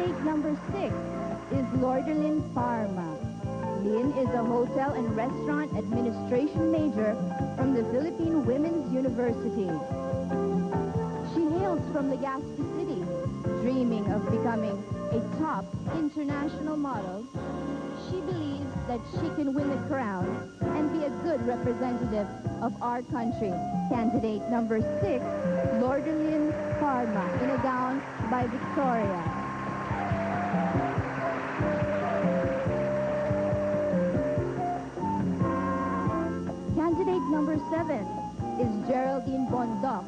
Candidate number 6 is Lordelyn Parma. Lynn is a hotel and restaurant administration major from the Philippine Women's University. She hails from Legazpi City, dreaming of becoming a top international model. She believes that she can win the crown and be a good representative of our country. Candidate number 6, Lordelyn Parma, in a gown by Victoria. Candidate number 7 is Geraldine Bondoc.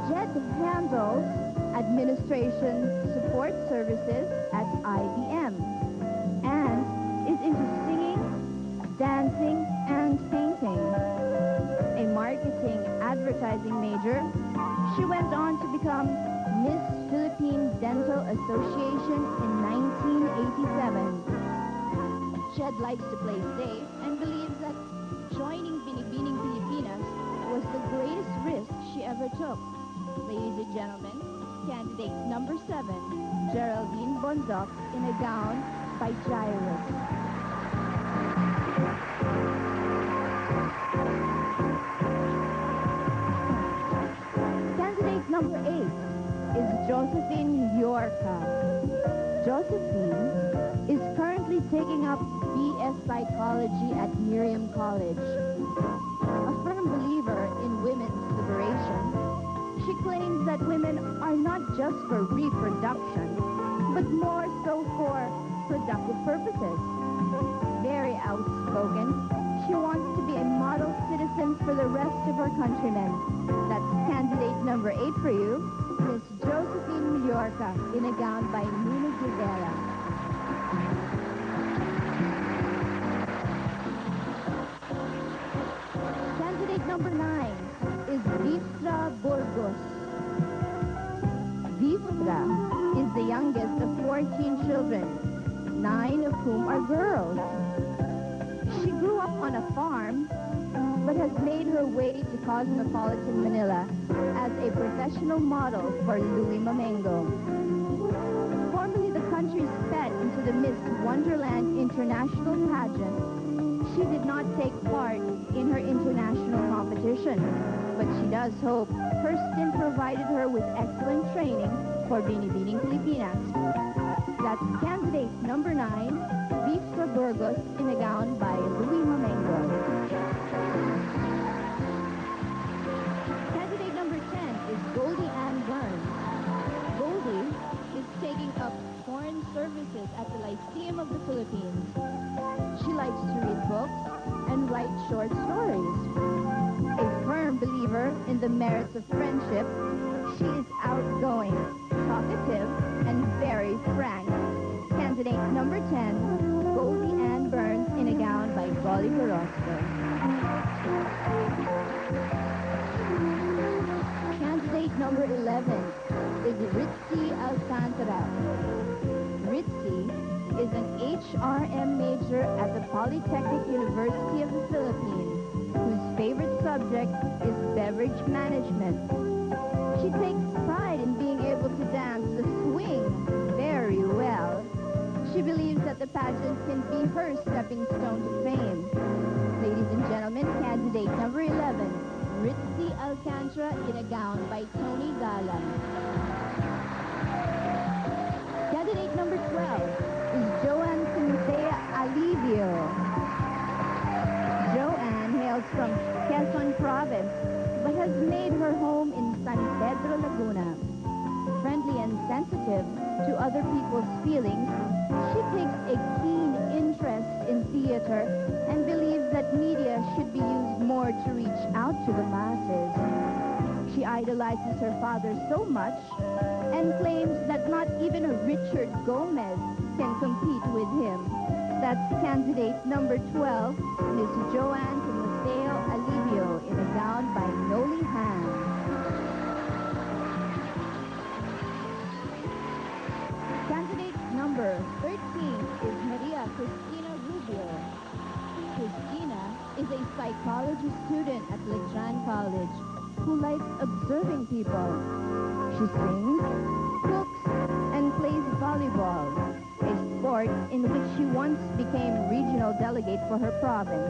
Jed handles administration support services at IBM and is into singing, dancing, and painting. A marketing advertising major, she went on to become Miss Philippine Dental Association in 1987. Jed likes to play safe and believes that joining Binibining Pilipinas was the greatest risk she ever took. Ladies and gentlemen, candidate number 7, Geraldine Bondoc, in a gown by Jairus. Candidate number 8 is Josephine Yorca. Josephine is currently taking up BS Psychology at Miriam College. A firm believer in women's liberation, she claims that women are not just for reproduction, but more so for productive purposes. Very outspoken, she wants to be a model citizen for the rest of her countrymen. That's candidate number 8 for you, Miss Josephine Yorca, in a gown by Nina Guevara. Candidate number 9 is Vistra Burgos. Vistra is the youngest of 14 children, 9 of whom are girls. She grew up on a farm, but has made her way to cosmopolitan Manila as a professional model for Louis Mamengo. Formerly the country's pet into the Miss Wonderland International pageant, she did not take part in her international competition, but she does hope her stint provided her with excellent training for Binibining Pilipinas. That's candidate number 9, Vistra Burgos, in a gown by Louis Mamengo. Candidate number 10 is Goldie Ann Burns. Goldie is taking up foreign services at the Lyceum of the Philippines. She likes to read books and write short stories. A firm believer in the merits of friendship, she is outgoing, talkative, and very frank. Candidate number 10, Goldie Ann Burns, in a gown by Golly Carrasco. Candidate number 11 is Ritzy Alcantara. Ritzy is an HRM major at the Polytechnic University of the Philippines, whose favorite subject is beverage management. She takes pride in being able to dance the swing very well. She believes that the pageant can be her stepping stone to fame. Ladies and gentlemen, candidate number 11, Ritzy Alcantara, in a gown by Tony Galan. Candidate number 12 is Joanne Cynthia Alivio. Joanne hails from Quezon Province, but has made her home in San Pedro, Laguna. Friendly and sensitive to other people's feelings, she takes a keen interest in theater and believes that media should be used more to reach out to the masses. She idolizes her father so much and claims that not even a Richard Gomez can compete with him. That's candidate number 12, Miss Joanne Timoteo Alivio, in a gown by Noli Han. Candidate number 13 is Maria Cristina Rubio. Cristina is a psychology student at Letran College who likes observing people. She sings, cooks, and plays volleyball She once became regional delegate for her province.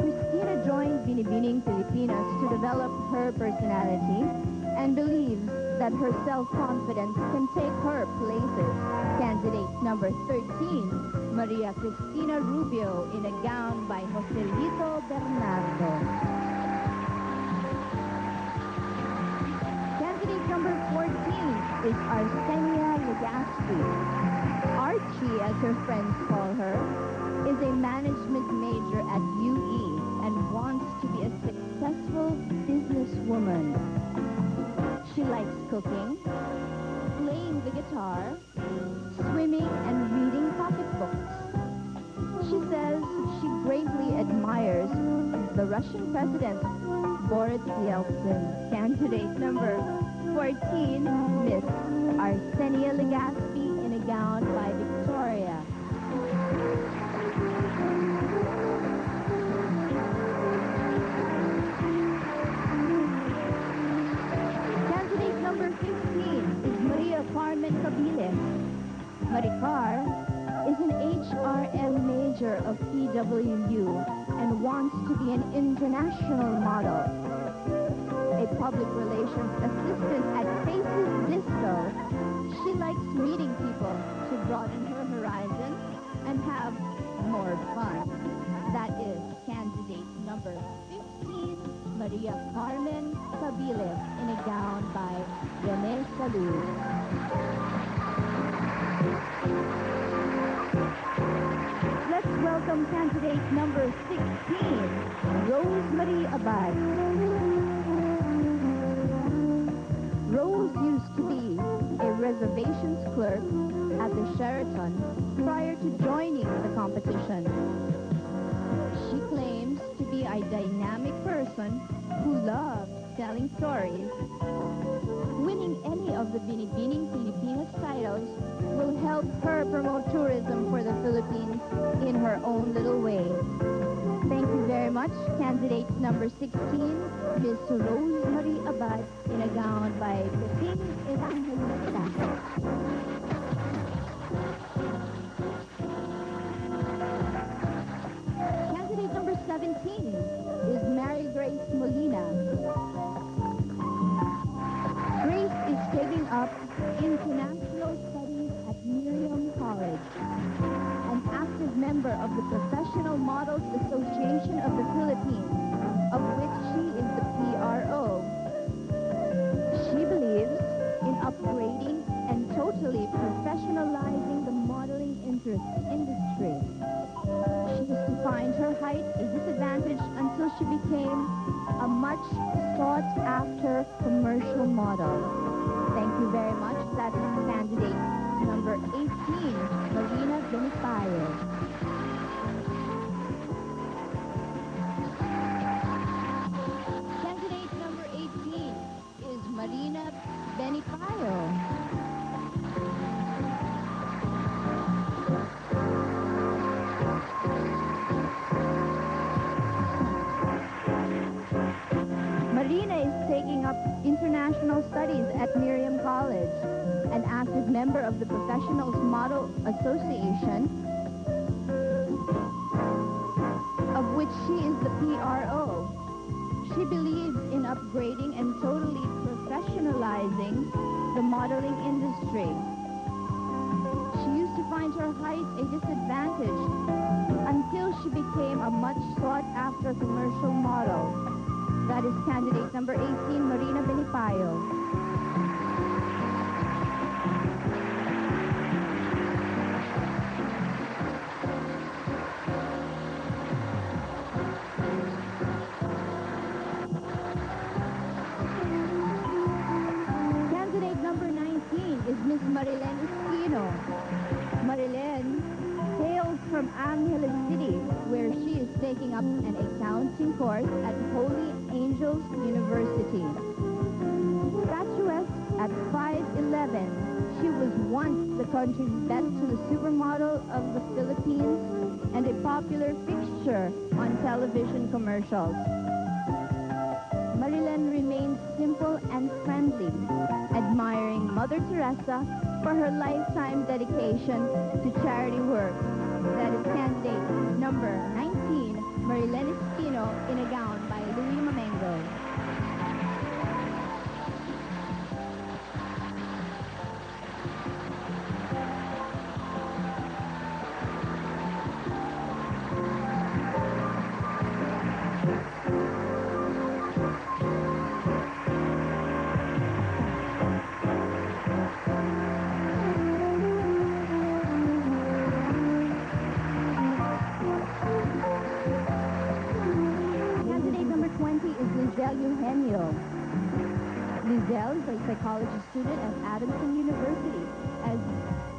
Christina joined Binibining Pilipinas to develop her personality and believes that her self-confidence can take her places. Candidate number 13, Maria Cristina Rubio, in a gown by Joselito Bernardo. Candidate number 14 is Arsenia Legaspi. Archie, as her friends call her, is a management major at UE and wants to be a successful businesswoman. She likes cooking, playing the guitar, swimming, and reading pocketbooks. She says she greatly admires the Russian president, Boris Yeltsin. Candidate number 14, Miss Arsenia Legaspi, in a gown by Victoria. Candidate number 15 is Maria Carmen Cabile. Maricar is an HRM major of PWU and wants to be an international model. A public relations assistant at Faces Disco, she likes meeting people to broaden her horizon and have more fun. That is candidate number 15, Maria Carmen Cabile, in a gown by Rene Salud. Let's welcome candidate number 16, Rosemary Abad. Rose used to be a reservations clerk at the Sheraton prior to joining the competition. She claims to be a dynamic person who loves telling stories. Winning any of the Binibining Pilipinas titles will help her promote tourism for the Philippines in her own little way. Thank you very much. Candidate number 16, Miss Rosemary Abad, in a gown by Pepin Evangelista. Candidate number 17 is Mary Grace Molina. Grace is taking up international studies at Miriam College. An active member of the Professional Models Association of the Philippines, of which she is the PRO. She believes in upgrading and totally professionalizing the modeling industry. She used to find her height a disadvantage until she became a much sought-after commercial model. Thank you very much. That's candidate number 18, Marina Benipayo. Candidate number 18 is Marina Benipayo. Marina is taking up international studies at Miriam College, an active member of the Professionals Model Association, of which she is the PRO. She believes in upgrading and totally professionalizing the modeling industry. She used to find her height a disadvantage until she became a much sought-after commercial model. That is candidate number 18, Marina Benipayo. Candidate number 19 is Miss Marilyn Esquino. Marilyn hails from Angeles City, where she is taking up an accounting course at Holy Angels University. Statuesque at 5'11", she was once the country's best to the supermodel of the Philippines and a popular fixture on television commercials. Marilyn remains simple and friendly, admiring Mother Teresa for her lifetime dedication to charity work That is candidate number 19, Marilyn Espino, in a gown by Louis Mamengo. Lizelle is a psychology student at Adamson University,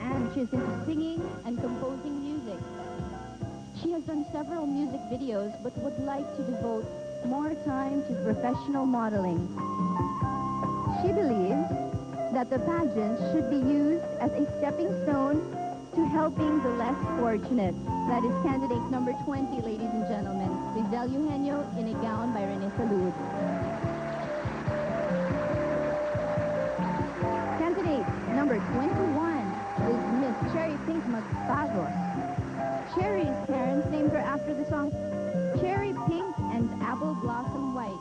and she is into singing and composing music. She has done several music videos, but would like to devote more time to professional modeling. She believes that the pageant should be used as a stepping stone to helping the less fortunate. That is candidate number 20, ladies and gentlemen. Lizelle Eugenio in a gown by Rene Salud. Candidate number 21 is Miss Cherry Pink Magpagos. Cherry's parents named her after the song Cherry Pink and Apple Blossom White.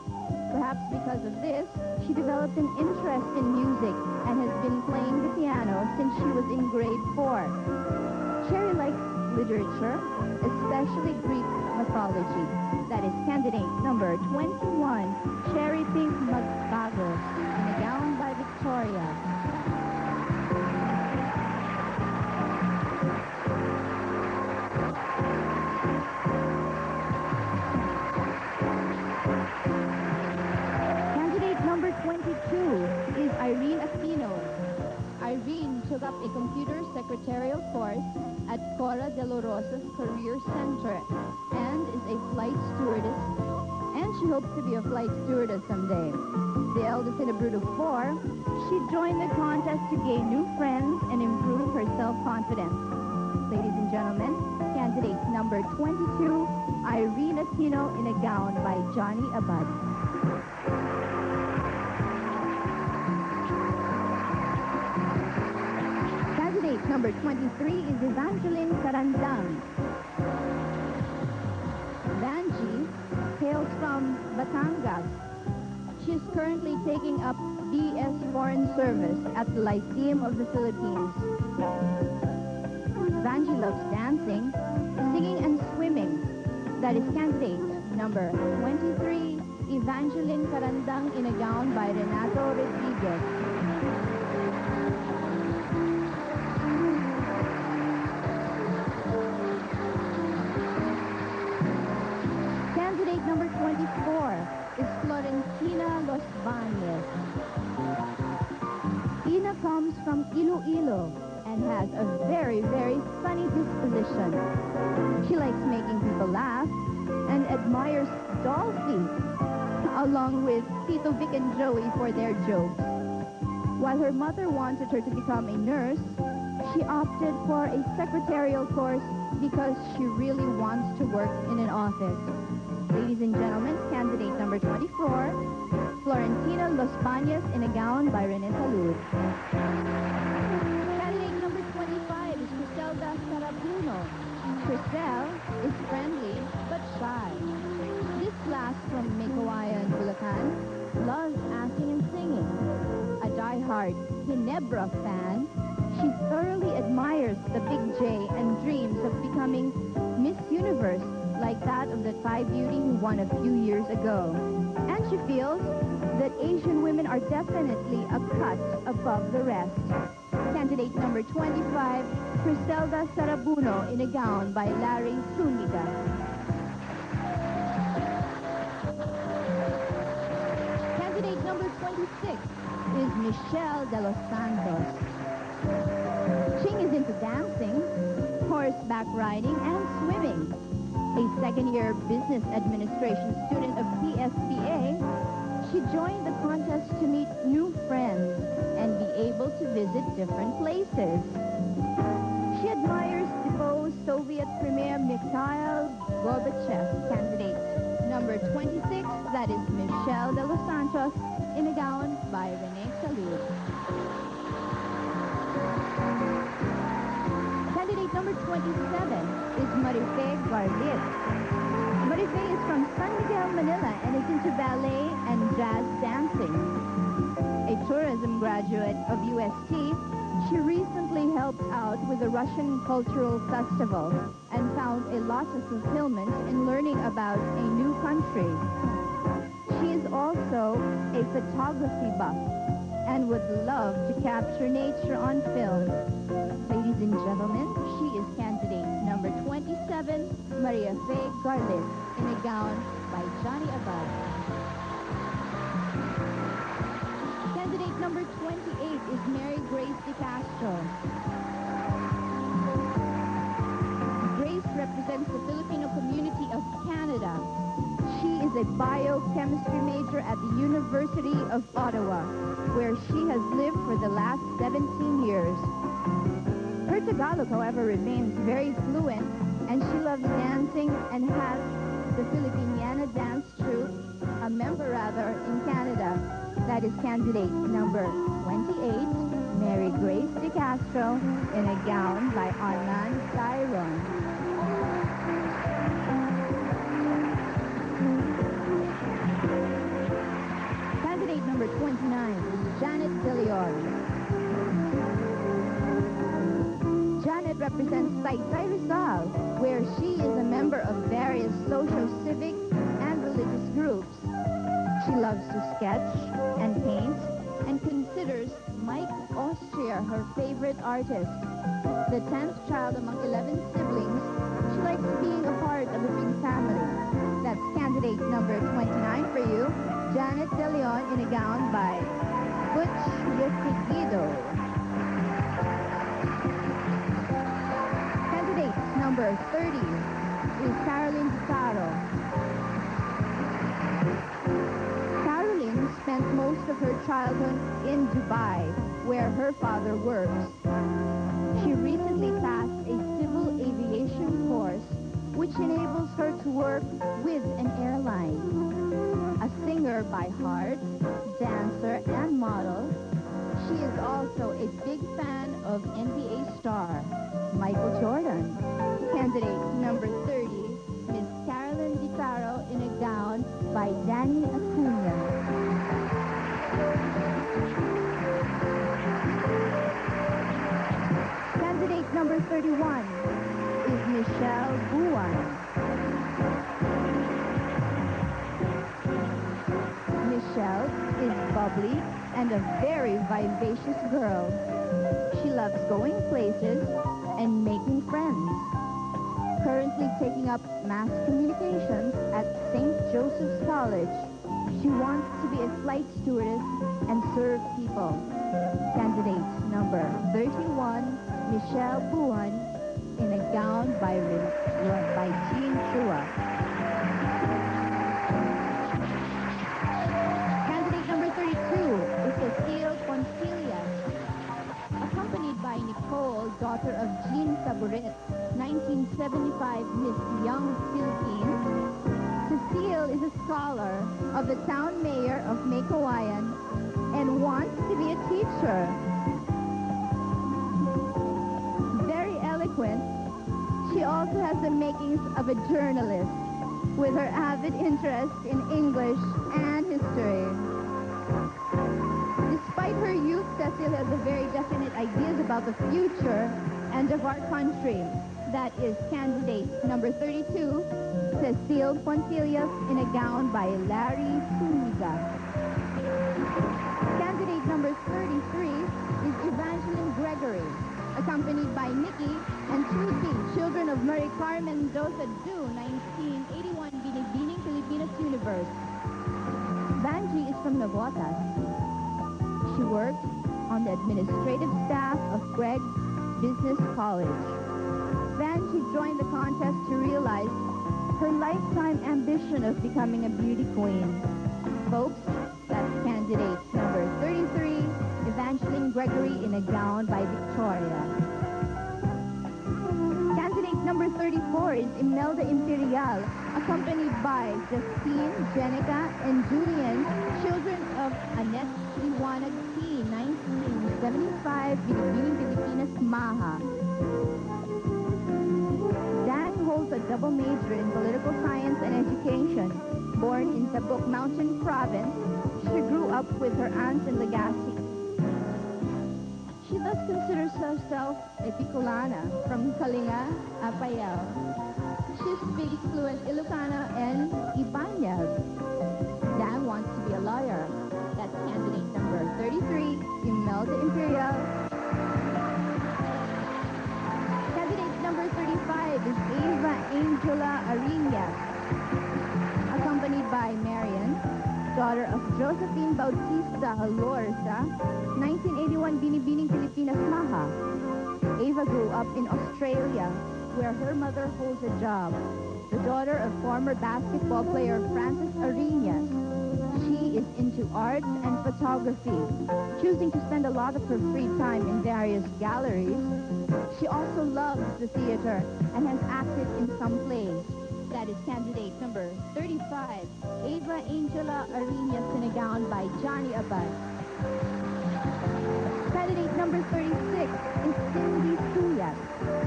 Perhaps because of this, she developed an interest in music and has been playing the piano since she was in grade 4. Cherry likes literature, especially Greek mythology. That is candidate number 21, Cherry Pink Magpagos, in a gown by Victoria. Candidate number 22 is Irene Aquino. Irene took up a computer secretarial course at Cora de los Rosas Career Center and is a flight stewardess, and she hopes to be a flight stewardess someday. The eldest in a brood of 4, she joined the contest to gain new friends and improve her self-confidence. Ladies and gentlemen, candidate number 22, Irene Aquino in a gown by Johnny Abad. Candidate number 23 is Evangeline Carandang. Vanji hails from Batangas. She is currently taking up BS Foreign Service at the Lyceum of the Philippines. Vanji loves dancing, singing, and swimming. That is candidate number 23, Evangeline Carandang in a gown by Renato Rodriguez. Candidate number 24 is Florentina Los Baños. Ina comes from Iloilo and has a very, very funny disposition. She likes making people laugh and admires Dolphy, along with Tito Vic and Joey for their jokes. While her mother wanted her to become a nurse, she opted for a secretarial course because she really wants to work in an office. Ladies and gentlemen, candidate number 24, Florentina Los Baños in a gown by Rene Salud. Candidate number 25 is Criselda Sarabuno. Crisel is friendly but shy. This class from Mekawaya and Bulacan loves acting and singing. A die-hard Ginebra fan, she thoroughly admires the Big J and dreams of becoming Miss Universe, like that of the Thai beauty who won a few years ago. And she feels that Asian women are definitely a cut above the rest. Candidate number 25, Criselda Sarabuno in a gown by Larry Zuniga. Candidate number 26 is Michelle de los Santos. Ching is into dancing, horseback riding, and swimming. A second-year business administration student of PSPA, she joined the contest to meet new friends and be able to visit different places. She admires Defoe's Soviet Premier Mikhail Gorbachev. Candidate number 26, that is Michelle de los Santos, in a gown by Rene Salud. Candidate number 27 is Marife Garlit. Marife is from San Miguel, Manila, and is into ballet and jazz dancing. A tourism graduate of UST, she recently helped out with the Russian Cultural Festival and found a lot of fulfillment in learning about a new country. She is also a photography buff and would love to capture nature on film. Ladies and gentlemen, she is candidate number 27, Maria Faye Garlit, in a gown by Johnny Abad. Candidate number 28 is Mary Grace De Castro. Grace represents the Filipino community of Canada. She is a biochemistry major at the University of Ottawa, where she has lived for the last 17 years. Her Tagalog, however, remains very fluent, and she loves dancing and has the Filipiniana Dance Troupe, a member rather, in Canada. That is candidate number 28, Mary Grace De Castro, in a gown by Armand Tyron. Candidate number 29 is Janet De Leon. Janet represents Taytay Rizal, where she is a member of various social, civic, and religious groups. She loves to sketch and paint and considers Mike Austria her favorite artist. The 10th child among 11 siblings, she likes being a part of a big family. That's candidate number 29 for you, Janet De Leon, in a gown by Butch Yesigido. Candidate number 30 is Caroline Pizarro. Caroline spent most of her childhood in Dubai, where her father works. She recently passed a civil aviation course, which enables her to work with an airline. A singer by heart, dancer, and model, she is also a big fan of NBA star Michael Jordan. Candidate number 30, Miss Caroline Pizarro, in a gown by Danny Acuna. Candidate number 31 is Michelle Buwan. Michelle is bubbly and a very vivacious girl. She loves going places and making friends. Currently taking up mass communications at St. Joseph's College, she wants to be a flight stewardess and serve people. Candidate number 31, Michelle Buwan, in a gown by Jean Chua. Candidate number 32 is Cecile Poncilias. Accompanied by Nicole, daughter of Jean Saburet, 1975 Miss Young Philippines, Cecile is a scholar of the town mayor of Maykawayan and wants to be a teacher. Very eloquent, she also has the makings of a journalist with her avid interest in English and history. Despite her youth, Cecile has a very definite ideas about the future and of our country. That is candidate number 32, Cecile Poncilias, in a gown by Larry Zuniga. Candidate number 33 is Evangeline Gregory, accompanied by Nikki and Tusi, children of Marie Carmen Mendoza Du, 1981 Binibining Pilipinas Universe. Vanji is from Navotas. She works on the administrative staff of Gregg Business College. Vanji joined the contest to realize her lifetime ambition of becoming a beauty queen. Folks, that's candidate number 33, Evangeline Gregory, in a gown by Victoria. Candidate number 34 is Imelda Imperial, accompanied by Justine, Jenica, and Julian, children of Annette Liwanag T, 1975 Binibining Pilipinas, Maha. Dan double major in political science and education. Born in Tabuk Mountain Province, she grew up with her aunts in Legazpi. She thus considers herself a Bicolana from Kalinga, Apayao. She speaks fluent Ilocano and Ibanez. Dan wants to be a lawyer. That's candidate number 33, Imelda Imperial. Candidate number 35 is Eva Angela Arinas, accompanied by Marian, daughter of Josephine Bautista Alorza, 1981 Binibining Pilipinas Maha. Eva grew up in Australia, where her mother holds a job. The daughter of former basketball player Francis Arinas. She is into arts and photography, choosing to spend a lot of her free time in various galleries. She also loves the theater and has acted in some plays. That is candidate number 35, Eva Angela Arinas, in a gown by Johnny Abad. Candidate number 36 is Cindy Suyat,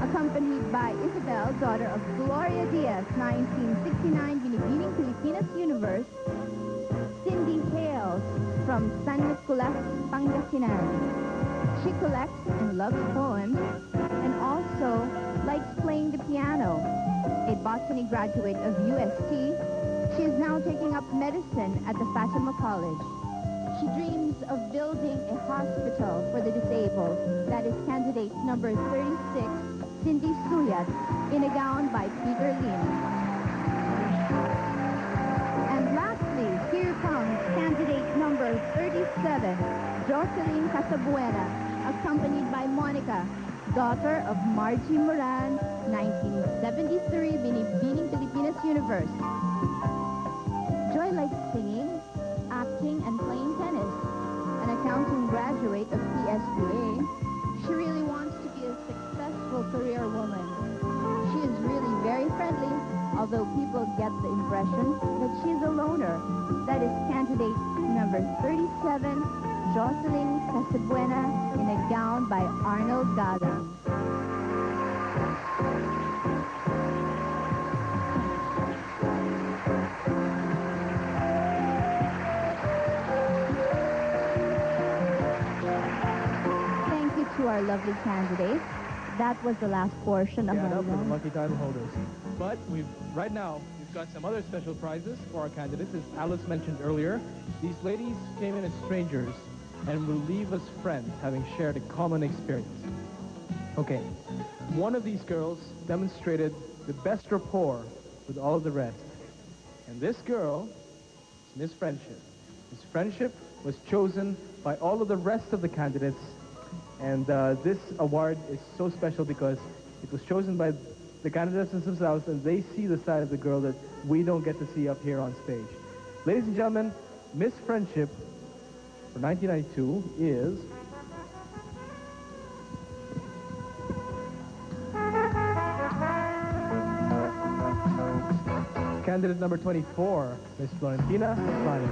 accompanied by Isabel, daughter of Gloria Diaz, 1969 Binibining Pilipinas Universe. Cindy hails from San Nicolas, Pangasinan. She collects and loves poems and also likes playing the piano. A botany graduate of UST, she is now taking up medicine at the Fatima College. She dreams of building a hospital for the disabled. That is candidate number 36, Cindy Suyat, in a gown by Peter Lim. And lastly, here comes candidate number 37, Jocelyn Casabuena, accompanied by Monica, daughter of Margie Moran, 1973 Binibining Pilipinas Universe. Joy likes singing, acting, and playing tennis. An accounting graduate of PSBA, she really wants to be a successful career woman. She is really very friendly, although people get the impression that she's a loner. That is candidate number 37, Jocelyn Casabuena, in a gown by Arnold Galan. Thank you to our lovely candidates. That was the last portion of our for the lucky title holders. But right now, we've got some other special prizes for our candidates. As Alice mentioned earlier, these ladies came in as strangers and will leave as friends, having shared a common experience. Okay, one of these girls demonstrated the best rapport with all of the rest. And this girl is Miss Friendship. Miss Friendship was chosen by all of the rest of the candidates. And this award is so special because it was chosen by the candidates themselves, and they see the side of the girl that we don't get to see up here on stage. Ladies and gentlemen, Miss Friendship for 1992 is candidate number 24, Miss Florentina Planes.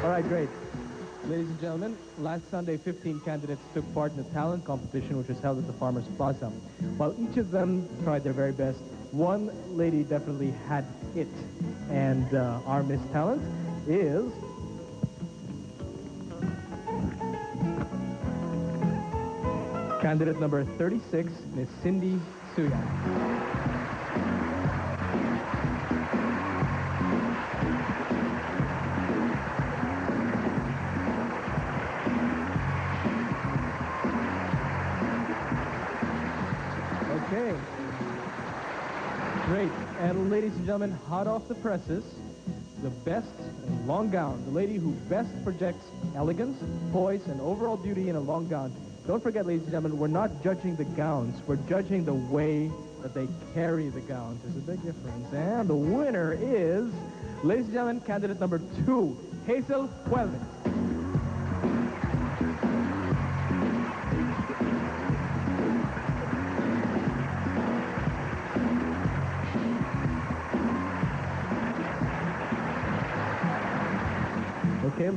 All right, great. Ladies and gentlemen, last Sunday, 15 candidates took part in the talent competition, which was held at the Farmers Plaza. While each of them tried their very best, one lady definitely had it. And our Miss Talent is candidate number 36, Miss Cindy Suya. Okay. Great. And ladies and gentlemen, hot off the presses, the best in long gown, the lady who best projects elegance, poise, and overall beauty in a long gown. Don't forget, ladies and gentlemen, we're not judging the gowns. We're judging the way that they carry the gowns. There's a big difference. And the winner is, ladies and gentlemen, candidate number 2, Hazel Huelmes.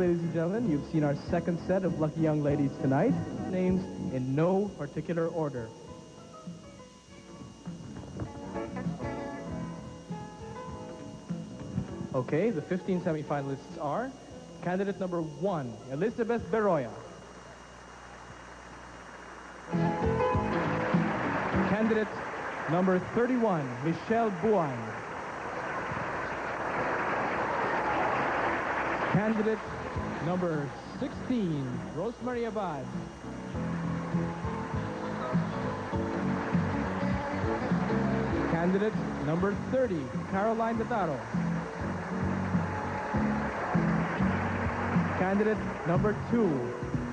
ladies and gentlemen, you've seen our second set of lucky young ladies tonight. Names in no particular order. Okay, the 15 semifinalists are candidate number 1, Elizabeth Beroya. Candidate number 31, Michelle Buan. Candidate number 16, Rosemary Abad. Candidate number 30, Caroline Dataro. Candidate number 2,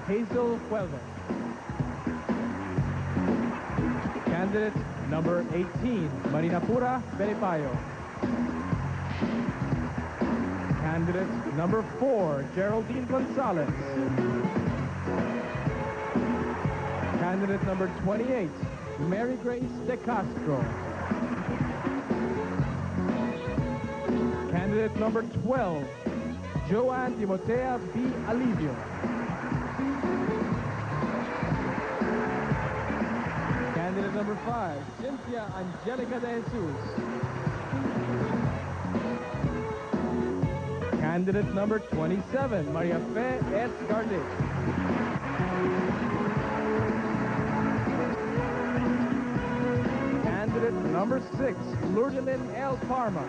Hazel Huelva. Candidate number 18, Marinapura Benipayo. Candidate number 4, Geraldine Gonzalez. Candidate number 28, Mary Grace De Castro. Candidate number 12, Joanne Timotea B. Alivio. Candidate number 5, Cynthia Angelica de Jesus. Candidate number 27, Maria Fe S. Garde. Candidate number 6, Lourdelin L. Parma.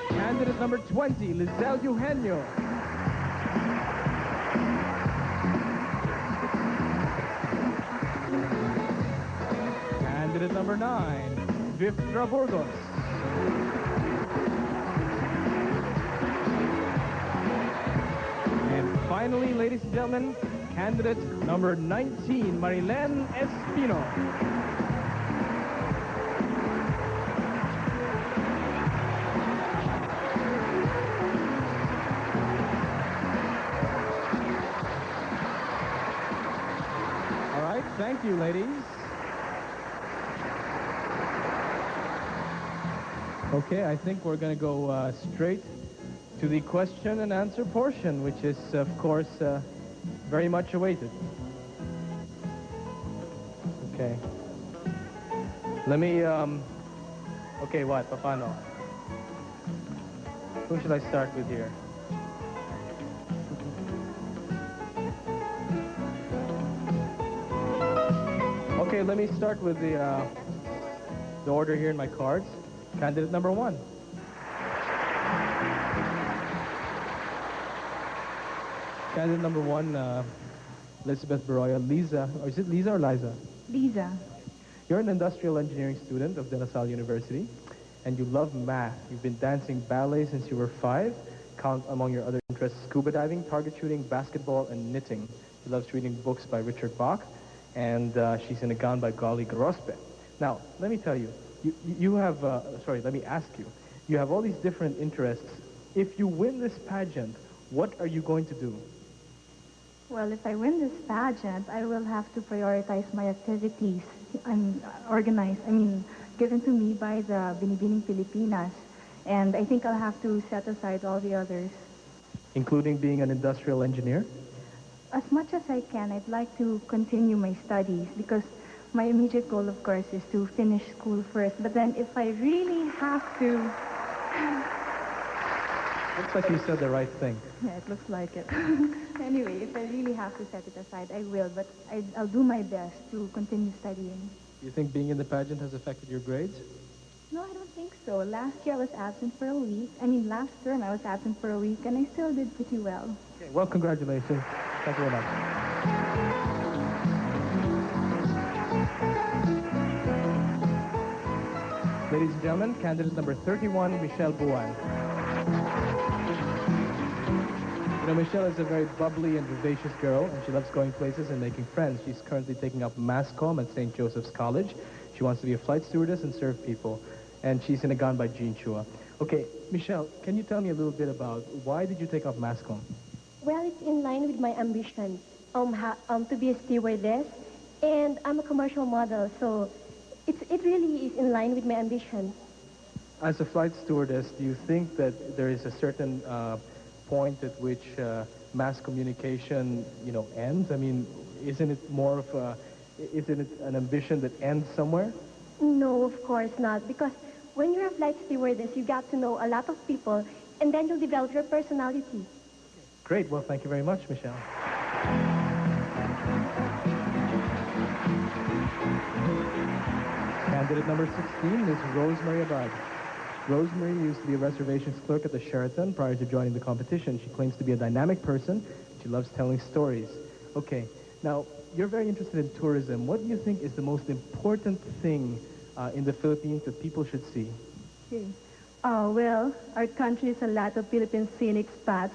Candidate number 20, Lizelle Eugenio. Candidate number 9, Viftra Burgos. And finally, ladies and gentlemen, candidate number 19, Marilen Espino. All right, thank you, ladies. Okay, I think we're going to go straight to the question and answer portion, which is, of course, very much awaited. Okay. Let me, okay, what? Paano? Who should I start with here? Okay, let me start with the order here in my cards. Candidate number 1. Candidate number 1, Elizabeth Beroya. Lisa, or is it Lisa or Liza? Lisa. You're an industrial engineering student of De La Salle University, and you love math. You've been dancing ballet since you were 5. Count among your other interests scuba diving, target shooting, basketball, and knitting. She loves reading books by Richard Bach, and she's in a gown by Gali Grospe. Now, let me tell you, you have, sorry, let me ask you, you have all these different interests. If you win this pageant, what are you going to do? Well, if I win this pageant, I will have to prioritize my activities given to me by the Binibining Pilipinas. And I think I'll have to set aside all the others. Including being an industrial engineer? As much as I can, I'd like to continue my studies because my immediate goal, of course, is to finish school first. But then if I really have to... Looks like you said the right thing. Yeah, it looks like it. Anyway, if I really have to set it aside, I will. But I'll do my best to continue studying. You think being in the pageant has affected your grades? No, I don't think so. Last year I was absent for a week. Last term I was absent for a week, and I still did pretty well. Okay, well, congratulations. Thank you very much. Ladies and gentlemen, candidate number 31, Michelle Buan. You know, Michelle is a very bubbly and vivacious girl, and she loves going places and making friends. She's currently taking up mass comm at St. Joseph's College. She wants to be a flight stewardess and serve people. And she's in a gown by Jean Chua. Okay, Michelle, can you tell me a little bit about why did you take up mass comm? Well, it's in line with my ambition to be a stewardess. And I'm a commercial model, so It really is in line with my ambition. As a flight stewardess, do you think that there is a certain point at which mass communication, ends? I mean, isn't it more of isn't it an ambition that ends somewhere? No, of course not. Because when you're a flight stewardess, you got to know a lot of people, and then you'll develop your personality. Great. Well, thank you very much, Michelle. Candidate number 16 is Rosemary Abad. Rosemary used to be a reservations clerk at the Sheraton prior to joining the competition. She claims to be a dynamic person. She loves telling stories. Okay, now, you're very interested in tourism. What do you think is the most important thing in the Philippines that people should see? Okay. Well, our country has a lot of Philippine scenic spots.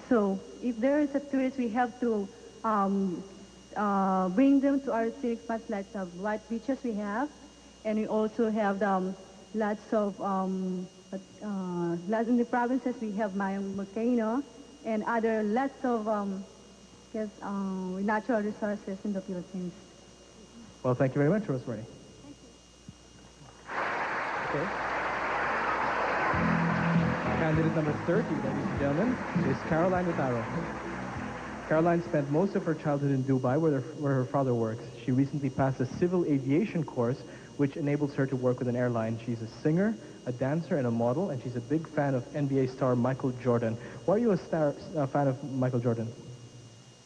So if there is a tourist, we have to bring them to our scenic spots, like the white beaches we have. And we also have lots of, in the provinces, we have Mayang volcano and other lots of natural resources in the Philippines. Well, thank you very much, Rosemary. Okay. Candidate number 30, ladies and gentlemen, is Caroline Otaro. Caroline spent most of her childhood in Dubai, where her father works. She recently passed a civil aviation course, which enables her to work with an airline. She's a singer, a dancer, and a model, and she's a big fan of NBA star Michael Jordan. Why are you a fan of Michael Jordan?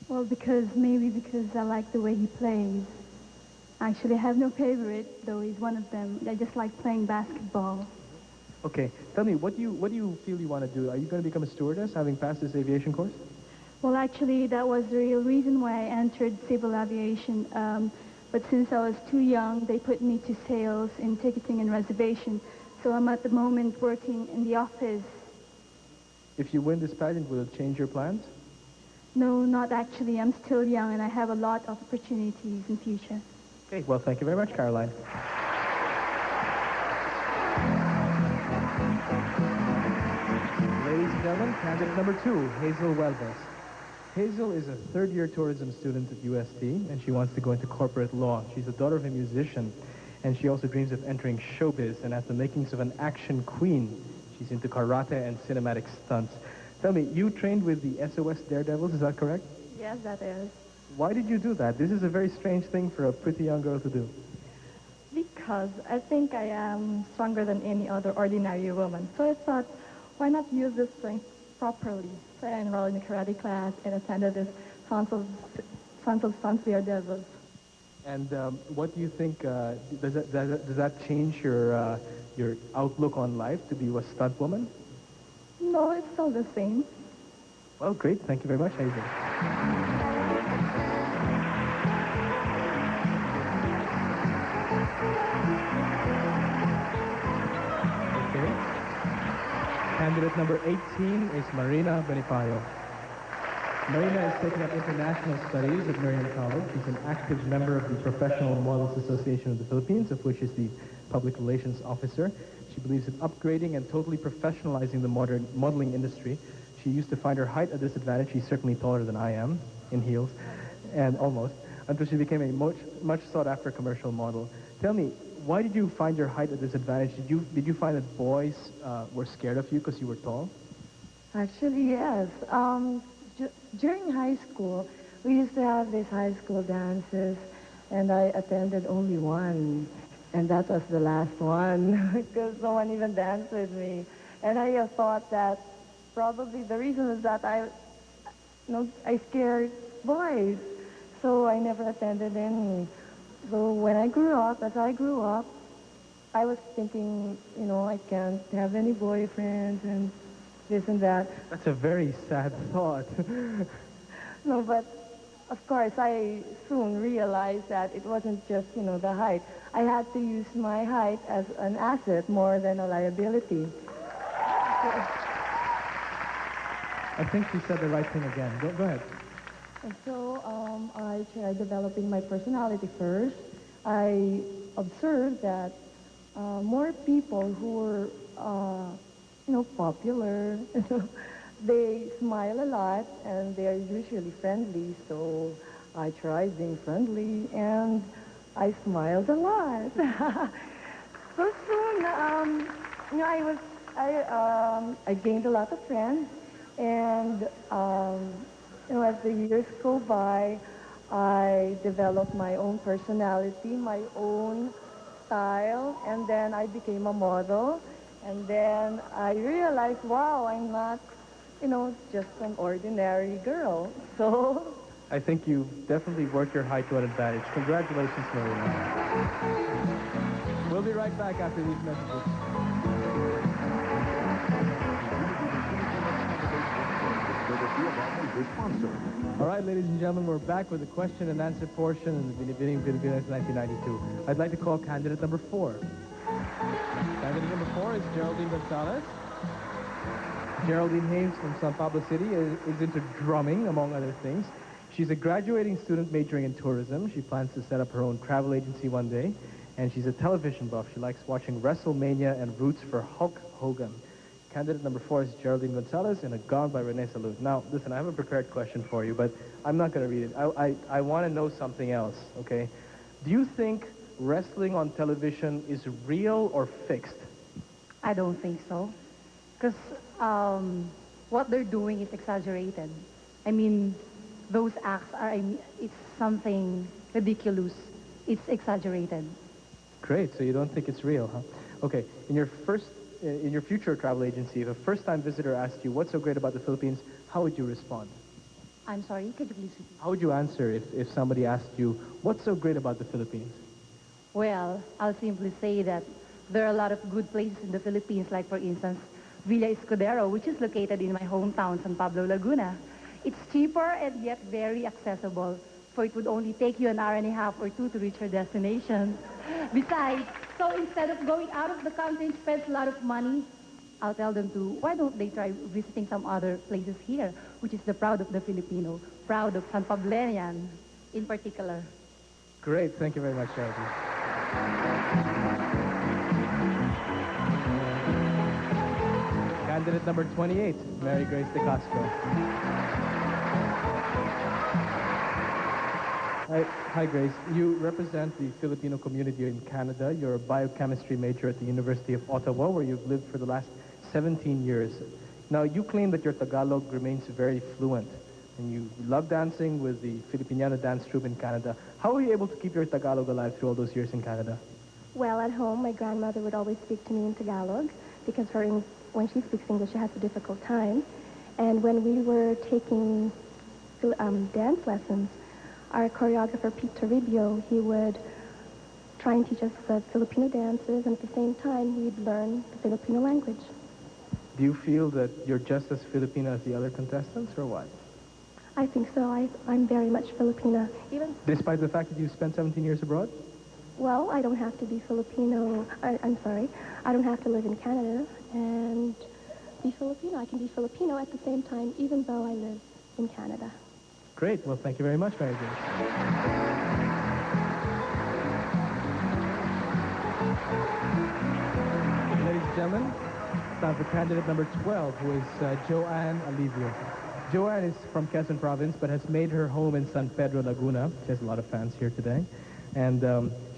Well, maybe because I like the way he plays. Actually, I have no favorite, though he's one of them. I just like playing basketball. Okay, tell me, what do you feel you want to do? Are you going to become a stewardess, having passed this aviation course? Well, actually, that was the real reason why I entered civil aviation. But since I was too young, they put me to sales in ticketing and reservation. So I'm at the moment working in the office. If you win this pageant, will it change your plans? No, not actually. I'm still young and I have a lot of opportunities in future. Okay, well, thank you very much, Caroline. Ladies and gentlemen, candidate number 2, Hazel Huelves. Hazel is a third-year tourism student at UST, and she wants to go into corporate law. She's the daughter of a musician, and she also dreams of entering showbiz, and has the makings of an action queen. She's into karate and cinematic stunts. Tell me, you trained with the SOS Daredevils, is that correct? Yes, that is. Why did you do that? This is a very strange thing for a pretty young girl to do. Because I think I am stronger than any other ordinary woman. So I thought, why not use this strength properly? So I enrolled in a karate class and attended this Sons of Daredevils. And what do you think, does that change your outlook on life to be a stunt woman? No, it's still the same. Well, great. Thank you very much, Hazel. Okay. Candidate number 18 is Marina Benipayo. Marina is taking up international studies at Marian College. She's an active member of the Professional Models Association of the Philippines, of which is the public relations officer. She believes in upgrading and totally professionalizing the modern modeling industry. She used to find her height a disadvantage. She's certainly taller than I am, in heels, and almost, until she became a much sought-after commercial model. Tell me, why did you find your height a disadvantage? Did you find that boys were scared of you because you were tall? Actually, yes. During high school, we used to have these high school dances, and I attended only one, and that was the last one because no one even danced with me. And I thought that probably the reason is that I scared boys, so I never attended any. So when I grew up, I was thinking, I can't have any boyfriends and this and that. That's a very sad thought. No, but of course I soon realized that it wasn't just, the height. I had to use my height as an asset more than a liability. I think she said the right thing again. Go ahead. And so I tried developing my personality first. I observed that more people who were, popular, they smile a lot and they're usually friendly. So I tried being friendly, and I smiled a lot. So soon, I gained a lot of friends, and as the years go by, I developed my own personality, my own style, and then I became a model, and then I realized, wow, I'm not, just an ordinary girl. So I think you definitely worked your height to an advantage. Congratulations, Marina. We'll be right back after these messages. All right, ladies and gentlemen, we're back with the question and answer portion in the Binibining Pilipinas 1992. I'd like to call candidate number 4. Candidate number 4 is Geraldine Gonzalez. Geraldine Haynes from San Pablo City is into drumming, among other things. She's a graduating student majoring in tourism. She plans to set up her own travel agency one day. And she's a television buff. She likes watching WrestleMania and roots for Hulk Hogan. Candidate number 4 is Geraldine Gonzalez in A Gone by Rene Salud. Now, listen, I have a prepared question for you, but I'm not going to read it. I want to know something else, okay? Do you think wrestling on television is real or fixed? I don't think so. Because what they're doing is exaggerated. I mean, those acts it's something ridiculous. It's exaggerated. Great, so you don't think it's real, huh? Okay, in your future travel agency, if a first-time visitor asked you, what's so great about the Philippines, how would you respond? I'm sorry, could you please repeat? How would you answer if somebody asked you, what's so great about the Philippines? Well, I'll simply say that there are a lot of good places in the Philippines, like, for instance, Villa Escudero, which is located in my hometown, San Pablo, Laguna. It's cheaper and yet very accessible, for it would only take you an hour and a half or 2 to reach your destination. Besides, so instead of going out of the country and spend a lot of money, I'll tell them why don't they try visiting some other places here, which is the proud of the Filipino, proud of San Pablenian in particular. Great, thank you very much, Geraldine. Candidate number 28, Mary Grace de Castro. Hi, Grace. You represent the Filipino community in Canada. You're a biochemistry major at the University of Ottawa, where you've lived for the last 17 years. Now, you claim that your Tagalog remains very fluent, and you love dancing with the Filipiniana dance troupe in Canada. How were you able to keep your Tagalog alive through all those years in Canada? Well, at home, my grandmother would always speak to me in Tagalog because when she speaks English, she has a difficult time. And when we were taking dance lessons, our choreographer, Pete Toribio, he would try and teach us the Filipino dances, and at the same time, we'd learn the Filipino language. Do you feel that you're just as Filipino as the other contestants, or what? I think so. I'm very much Filipina. Despite the fact that you spent 17 years abroad? Well, I don't have to be Filipino. I'm sorry. I don't have to live in Canada and be Filipino. I can be Filipino at the same time, even though I live in Canada. Great. Well, thank you very much, Mary Grace. Ladies and gentlemen, it's time for candidate number 12, who is Joanne Alivio. Joanne is from Quezon Province, but has made her home in San Pedro, Laguna. She has a lot of fans here today. And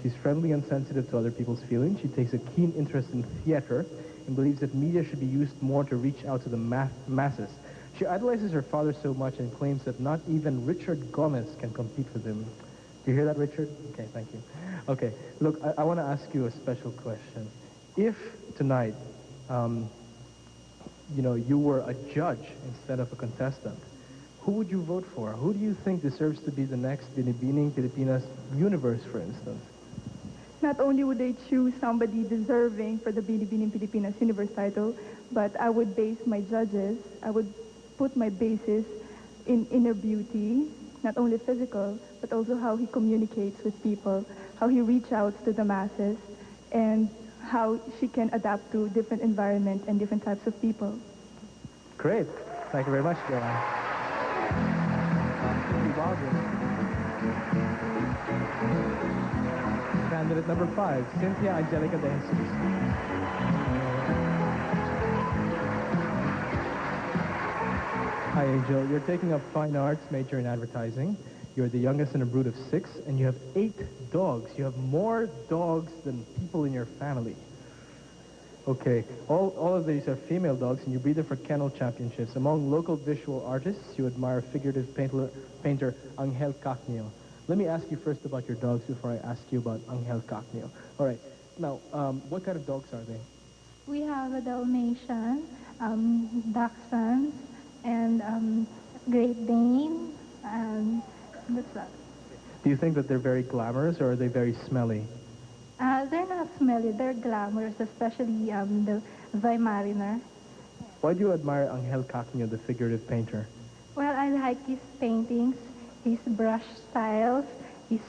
she's friendly and sensitive to other people's feelings. She takes a keen interest in theater and believes that media should be used more to reach out to the masses. She idolizes her father so much and claims that not even Richard Gomez can compete with him. Do you hear that, Richard? Okay, thank you. Okay, look, I want to ask you a special question. If tonight, you were a judge instead of a contestant, who would you vote for? Who do you think deserves to be the next Binibining Pilipinas universe, for instance? Not only would I choose somebody deserving for the Binibining Pilipinas universe title, but I would base my judges, I would put my basis in inner beauty, not only physical, but also how he communicates with people, how he reaches out to the masses, and how she can adapt to different environments and different types of people. Great. Thank you very much, Joanne. Candidate number 5, Cynthia Angelica de Jesus. Hi, Angel. You're taking up fine arts, major in advertising. You're the youngest in a brood of 6, and you have 8 dogs. You have more dogs than people in your family. Okay, all of these are female dogs, and you breed them for kennel championships. Among local visual artists, you admire figurative painter Angel Cacnio. Let me ask you first about your dogs before I ask you about Angel Cacnio. All right, now, what kind of dogs are they? We have a Dalmatian, Dachshund, and Great Dane, and that's that. Do you think that they're very glamorous, or are they very smelly? They're not smelly, they're glamorous, especially the Weimaraner. Why do you admire Angel Cacnio, the figurative painter? Well, I like his paintings, his brush styles, his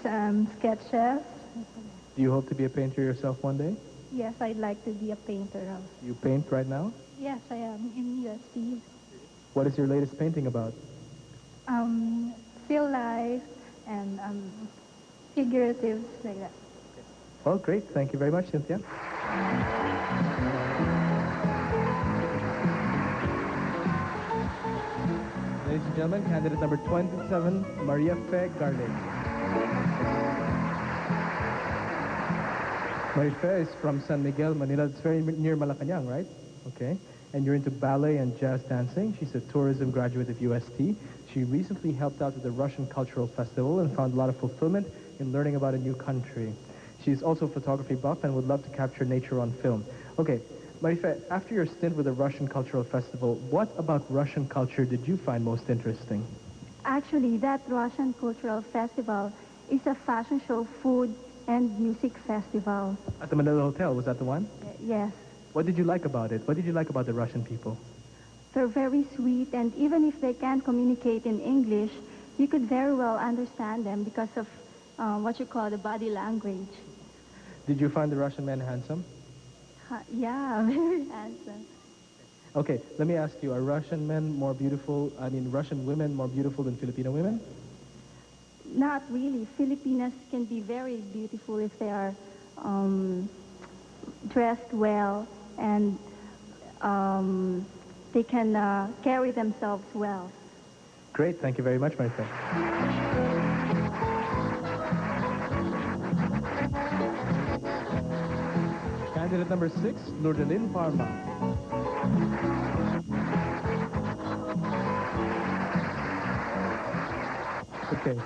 sketches. Do you hope to be a painter yourself one day? Yes, I'd like to be a painter. You paint right now? Yes, I am in UST. What is your latest painting about? Still life and figurative, like that. Well, great. Thank you very much, Cynthia. Ladies and gentlemen, candidate number 27, Maria Fe Garleg. Maria Fe is from San Miguel, Manila. It's very near Malacanang, right? Okay. And you're into ballet and jazz dancing. She's a tourism graduate of UST. She recently helped out with the Russian Cultural Festival and found a lot of fulfillment in learning about a new country. She's also a photography buff and would love to capture nature on film. Okay, Marife, after your stint with the Russian Cultural Festival, what about Russian culture did you find most interesting? Actually, that Russian Cultural Festival is a fashion show, food, and music festival. At the Manila Hotel, was that the one? Yes. What did you like about it? What did you like about the Russian people? They're very sweet, and even if they can't communicate in English, you could very well understand them because of what you call the body language. Did you find the Russian men handsome? Yeah, very handsome. Okay, let me ask you, are Russian men more beautiful, Russian women more beautiful than Filipino women? Not really. Filipinas can be very beautiful if they are dressed well and they can carry themselves well. Great, thank you very much, my friend. Candidate number 6, Lourdelin Parma. Okay,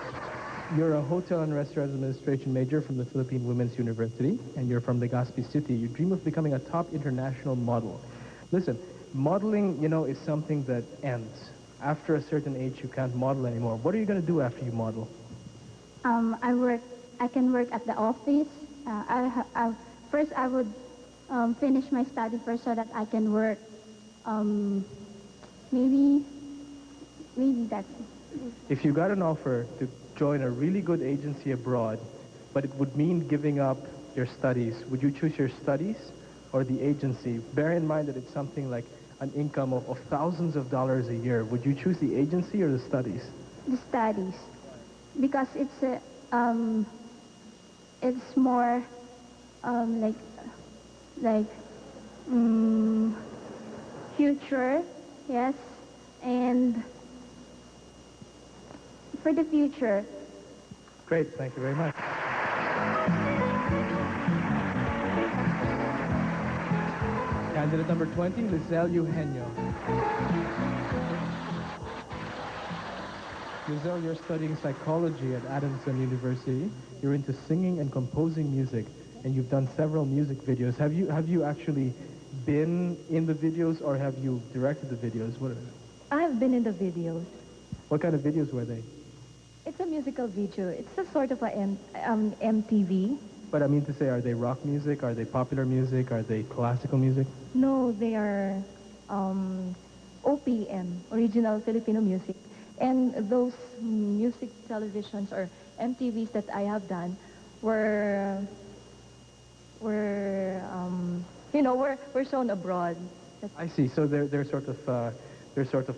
you're a hotel and restaurant administration major from the Philippine Women's University, and you're from Legazpi City. You dream of becoming a top international model. Listen, modeling, is something that ends. After a certain age, you can't model anymore. What are you going to do after you model? I can work at the office. First, I would finish my study first so that I can work. Maybe that's it. If you got an offer to join a really good agency abroad, but it would mean giving up your studies, would you choose your studies or the agency? Bear in mind that it's something like an income of thousands of dollars a year. Would you choose the agency or the studies? The studies, because it's more future, yes, and for the future. Great, thank you very much. Candidate number 20, Lizelle Eugenio. Lizelle, you're studying psychology at Adamson University. You're into singing and composing music, and you've done several music videos. Have you actually been in the videos, or have you directed the videos? I have been in the videos. What kind of videos were they? It's a musical video. It's a sort of a MTV. But I mean to say, are they rock music? Are they popular music? Are they classical music? No, they are OPM, original Filipino music. And those music televisions or MTVs that I have done were shown abroad. I see. So they're sort of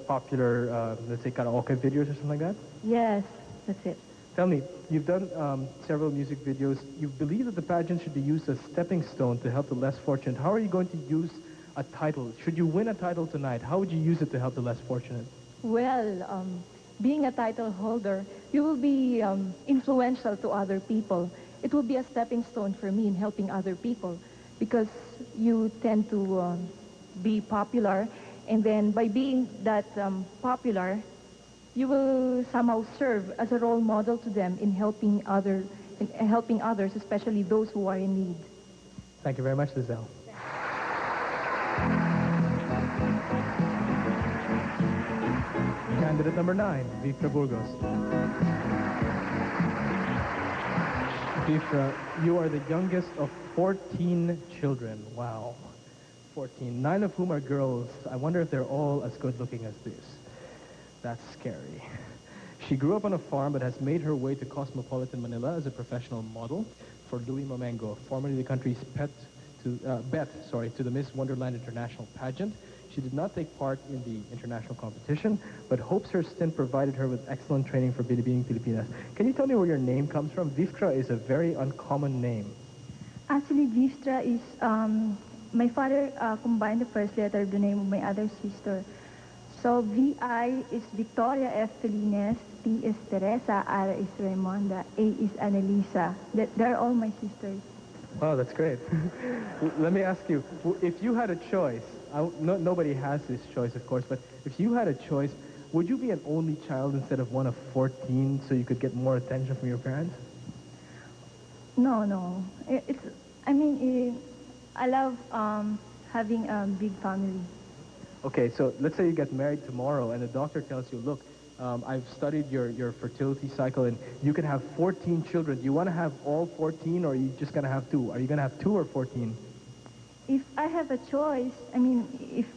popular, let's say, karaoke videos or something like that? Yes, that's it. Tell me, you've done several music videos. You believe that the pageant should be used as stepping stone to help the less fortunate. How are you going to use a title? Should you win a title tonight, how would you use it to help the less fortunate? Well, being a title holder, you will be influential to other people. It will be a stepping stone for me in helping other people because you tend to be popular, and then by being that popular, you will somehow serve as a role model to them in helping others, especially those who are in need. Thank you very much, Lizelle. Candidate number 9, Vifra Burgos. Vifra, you are the youngest of 14 children. Wow. 14. 9 of whom are girls. I wonder if they're all as good looking as this. That's scary. She grew up on a farm but has made her way to cosmopolitan Manila as a professional model for Louis Mamengo, formerly the country's bet to the Miss Wonderland International pageant. She did not take part in the international competition, but hopes her stint provided her with excellent training for Binibining Pilipinas. Can you tell me where your name comes from? Viftra is a very uncommon name. Actually, Vistra is, my father combined the first letter of the name of my other sister. So VI is Victoria F. Felines, T is Teresa, R is Raimonda, A is Annalisa. They're all my sisters. Oh, that's great. Let me ask you, if you had a choice, nobody has this choice, of course, but if you had a choice, would you be an only child instead of one of 14 so you could get more attention from your parents? No. I love having a big family. Okay, so let's say you get married tomorrow and the doctor tells you, look, I've studied your fertility cycle and you can have 14 children. Do you want to have all 14 or are you just going to have 2? Are you going to have 2 or 14? If I have a choice, if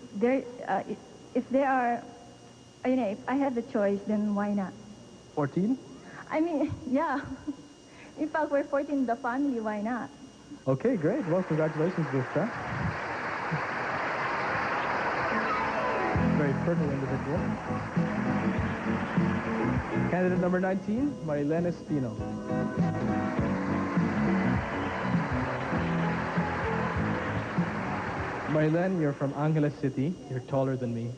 I have the choice, then why not? 14? Yeah. In fact, we're 14 in the family, why not? Okay, great. Well, congratulations, Vista. Very fertile individual. Candidate number 19, Marilyn Espino. Marilyn, you're from Angeles City. You're taller than me.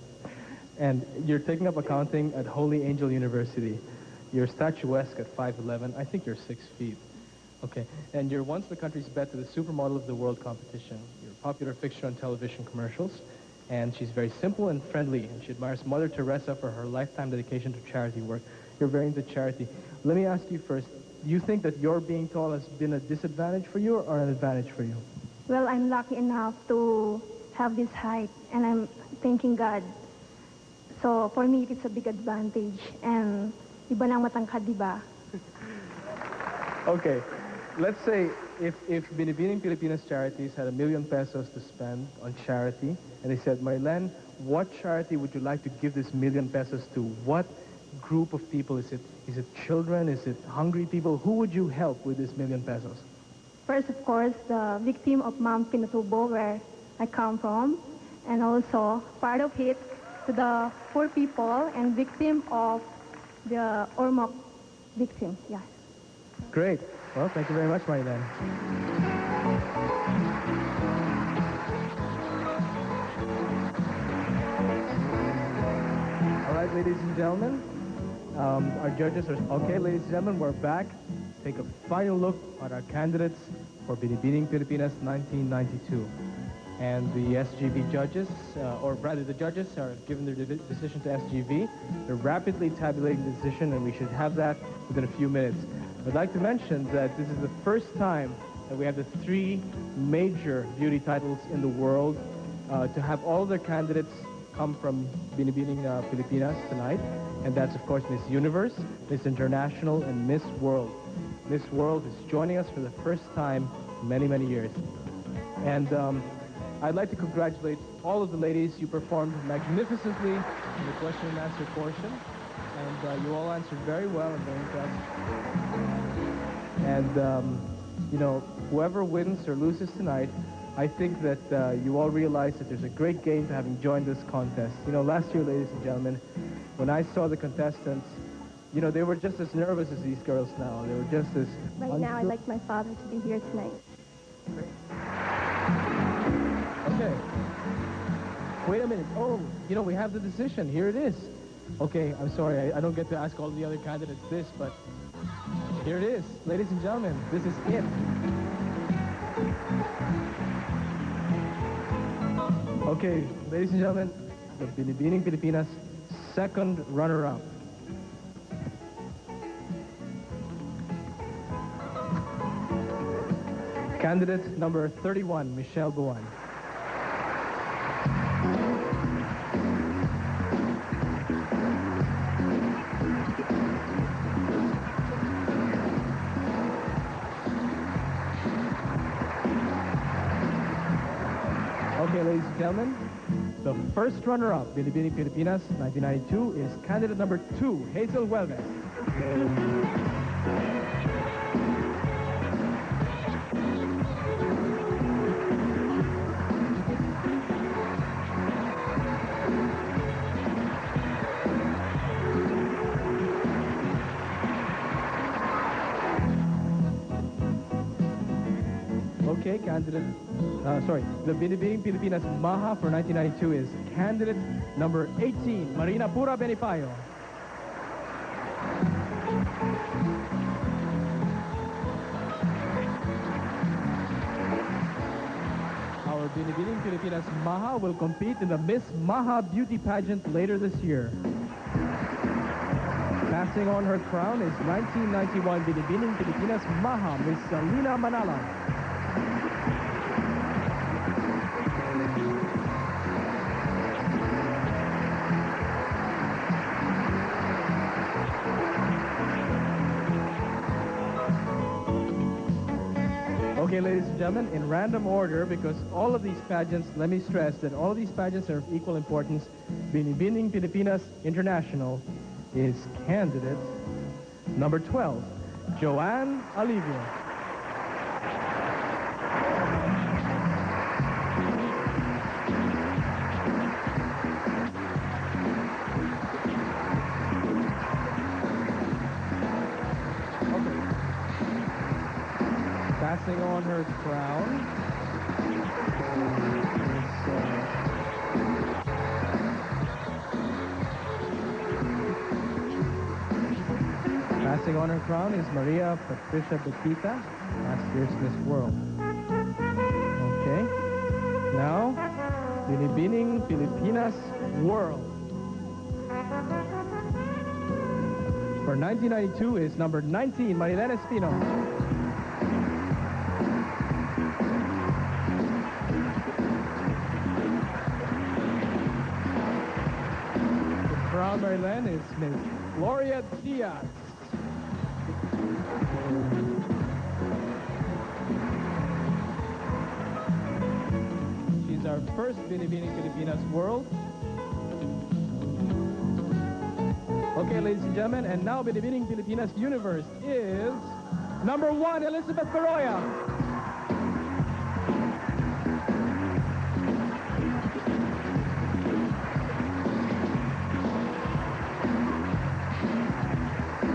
And you're taking up accounting at Holy Angel University. You're statuesque at 5'11". I think you're 6 feet. Okay. And you're once the country's bet to the Supermodel of the World competition. You're a popular fixture on television commercials. And she's very simple and friendly. And she admires Mother Teresa for her lifetime dedication to charity work. You're very into charity. Let me ask you first, do you think that your being tall has been a disadvantage for you or an advantage for you? Well, I'm lucky enough to have this height, and I'm thanking God. So for me, it's a big advantage. And iba nang matangkad, diba? Okay, let's say if Binibining Pilipinas Charities had 1 million pesos to spend on charity, and they said, Marilyn, what charity would you like to give this 1 million pesos to? What group of people? Is it children? Is it hungry people? Who would you help with this 1 million pesos? First, of course, the victim of Mount Pinatubo, where I come from, and also part of it to the poor people and victim of the Ormoc victim. Yes. Great. Well, thank you very much, Marilyn. All right, ladies and gentlemen, our judges are okay. Ladies and gentlemen, we're back. Take a final look at our candidates for Binibining Pilipinas 1992. And the SGV judges, or rather the judges, are giving their decision to SGV. They're rapidly tabulating the decision, and we should have that within a few minutes. I'd like to mention that this is the first time that we have the 3 major beauty titles in the world to have all their candidates come from Binibining Pilipinas tonight. And that's, of course, Miss Universe, Miss International, and Miss World. Miss World is joining us for the first time in many, many years. And I'd like to congratulate all of the ladies. You performed magnificently in the question and answer portion. And you all answered very well and very impressed. And, you know, whoever wins or loses tonight, I think that you all realize that there's a great gain to having joined this contest. You know, last year, ladies and gentlemen, when I saw the contestants, you know, they were just as nervous as these girls now. They were just as Right now, I'd like my father to be here tonight. Okay. Wait a minute. Oh, you know, we have the decision. Here it is. Okay, I'm sorry. I don't get to ask all the other candidates this, but here it is. Ladies and gentlemen, this is it. Okay, ladies and gentlemen, the Binibining Pilipinas second runner-up. Candidate number 31, Michelle Buwan. Okay, ladies and gentlemen, the first runner-up, Binibining Pilipinas 1992, is candidate number 2, Hazel Huelves. Okay, the Binibining Pilipinas Maha for 1992 is candidate number 18, Marina Pura Benifayo. Our Binibining Pilipinas Maha will compete in the Miss Maha beauty pageant later this year. Passing on her crown is 1991 Binibining Pilipinas Maha, Miss Salina Manala. Okay, ladies and gentlemen, in random order, because all of these pageants, let me stress that all of these pageants are of equal importance, Binibining Pilipinas International is candidate number 12, Joanne Alivio. Passing on her crown is Maria Patricia Betita, last year's Miss World. Okay. Now, Binibining Pilipinas World. For 1992 is number 19, Marilena Espino. Crown Maryland is Miss Gloria Diaz. She's our first Binibining Pilipinas World. Okay, ladies and gentlemen, and now Binibining Pilipinas Universe is number 1, Elizabeth Beroya.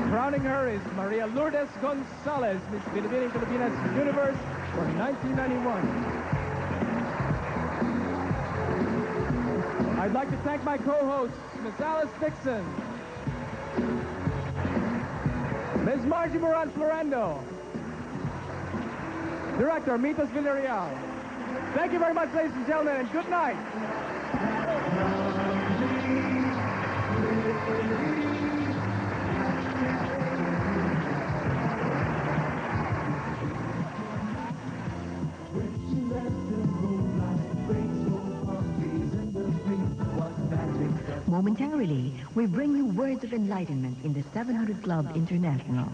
Crowning her is Maria Lourdes Gonzalez, Miss Binibining Pilipinas Universe for 1991. I'd like to thank my co-hosts, Miss Alice Dixon, Miss Margie Moran Florendo, Director Mitos Villarreal. Thank you very much, ladies and gentlemen, and good night. Momentarily, we bring you words of enlightenment in the 700 Club International.